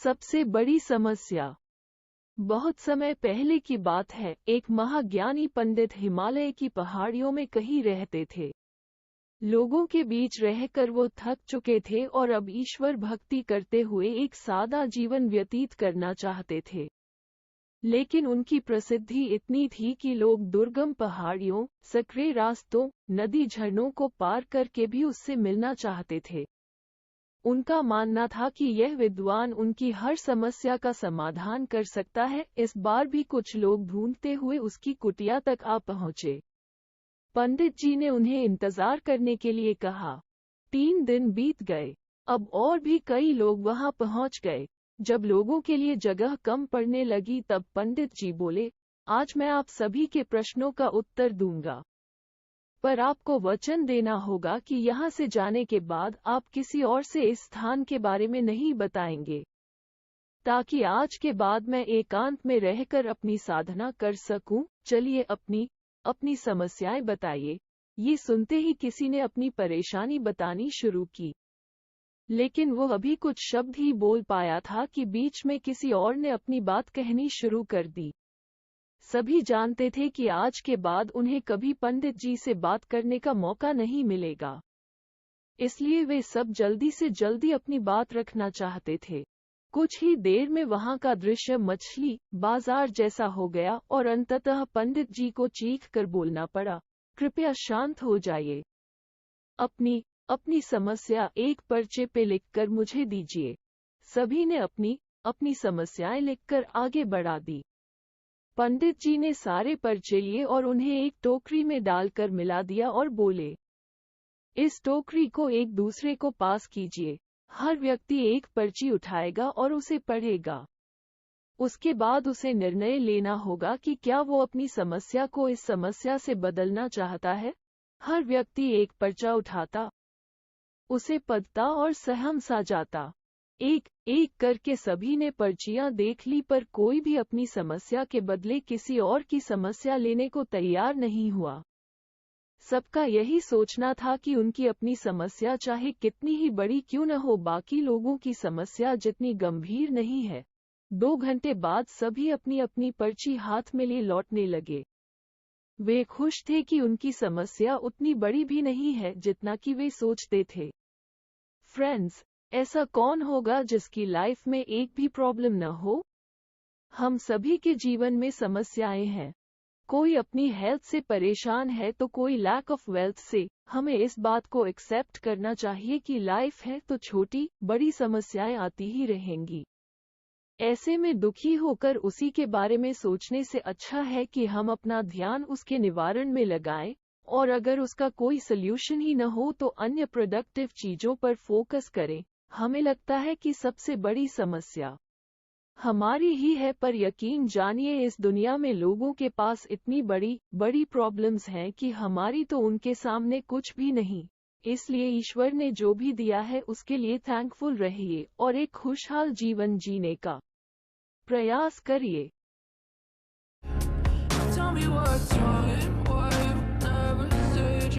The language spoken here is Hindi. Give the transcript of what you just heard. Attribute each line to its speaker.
Speaker 1: सबसे बड़ी समस्या। बहुत समय पहले की बात है, एक महाज्ञानी पंडित हिमालय की पहाड़ियों में कहीं रहते थे। लोगों के बीच रहकर वो थक चुके थे और अब ईश्वर भक्ति करते हुए एक सादा जीवन व्यतीत करना चाहते थे। लेकिन उनकी प्रसिद्धि इतनी थी कि लोग दुर्गम पहाड़ियों, सकरे रास्तों, नदी झरनों को पार करके भी उससे मिलना चाहते थे। उनका मानना था कि यह विद्वान उनकी हर समस्या का समाधान कर सकता है। इस बार भी कुछ लोग ढूंढते हुए उसकी कुटिया तक आ पहुंचे। पंडित जी ने उन्हें इंतजार करने के लिए कहा। 3 दिन बीत गए। अब और भी कई लोग वहां पहुंच गए। जब लोगों के लिए जगह कम पड़ने लगी तब पंडित जी बोले, आज मैं आप सभी के प्रश्नों का उत्तर दूंगा, पर आपको वचन देना होगा कि यहाँ से जाने के बाद आप किसी और से इस स्थान के बारे में नहीं बताएंगे, ताकि आज के बाद मैं एकांत में रहकर अपनी साधना कर सकूं। चलिए अपनी समस्याएं बताइए। ये सुनते ही किसी ने अपनी परेशानी बतानी शुरू की, लेकिन वो अभी कुछ शब्द ही बोल पाया था कि बीच में किसी और ने अपनी बात कहनी शुरू कर दी। सभी जानते थे कि आज के बाद उन्हें कभी पंडित जी से बात करने का मौका नहीं मिलेगा, इसलिए वे सब जल्दी से जल्दी अपनी बात रखना चाहते थे। कुछ ही देर में वहां का दृश्य मछली बाजार जैसा हो गया और अंततः पंडित जी को चीख कर बोलना पड़ा, कृपया शांत हो जाइए। अपनी समस्या एक पर्चे पे लिखकर मुझे दीजिए। सभी ने अपनी समस्याएं लिखकर आगे बढ़ा दी। पंडित जी ने सारे पर्चे लिए और उन्हें एक टोकरी में डालकर मिला दिया और बोले, इस टोकरी को एक दूसरे को पास कीजिए। हर व्यक्ति एक पर्ची उठाएगा और उसे पढ़ेगा। उसके बाद उसे निर्णय लेना होगा कि क्या वो अपनी समस्या को इस समस्या से बदलना चाहता है। हर व्यक्ति एक पर्चा उठाता, उसे पढ़ता और सहम सा जाता। एक एक करके सभी ने पर्चियां देख ली, पर कोई भी अपनी समस्या के बदले किसी और की समस्या लेने को तैयार नहीं हुआ। सबका यही सोचना था कि उनकी अपनी समस्या चाहे कितनी ही बड़ी क्यों न हो, बाकी लोगों की समस्या जितनी गंभीर नहीं है। 2 घंटे बाद सभी अपनी अपनी पर्ची हाथ में ले लौटने लगे। वे खुश थे कि उनकी समस्या उतनी बड़ी भी नहीं है जितना कि वे सोचते थे। फ्रेंड्स, ऐसा कौन होगा जिसकी लाइफ में एक भी प्रॉब्लम न हो? हम सभी के जीवन में समस्याएं हैं। कोई अपनी हेल्थ से परेशान है तो कोई लैक ऑफ वेल्थ से। हमें इस बात को एक्सेप्ट करना चाहिए कि लाइफ है तो छोटी बड़ी समस्याएं आती ही रहेंगी। ऐसे में दुखी होकर उसी के बारे में सोचने से अच्छा है कि हम अपना ध्यान उसके निवारण में लगाएं, और अगर उसका कोई सल्यूशन ही न हो तो अन्य प्रोडक्टिव चीजों पर फोकस करें। हमें लगता है कि सबसे बड़ी समस्या हमारी ही है, पर यकीन जानिए इस दुनिया में लोगों के पास इतनी बड़ी बड़ी प्रॉब्लम्स हैं कि हमारी तो उनके सामने कुछ भी नहीं। इसलिए ईश्वर ने जो भी दिया है उसके लिए थैंकफुल रहिए और एक खुशहाल जीवन जीने का प्रयास करिए।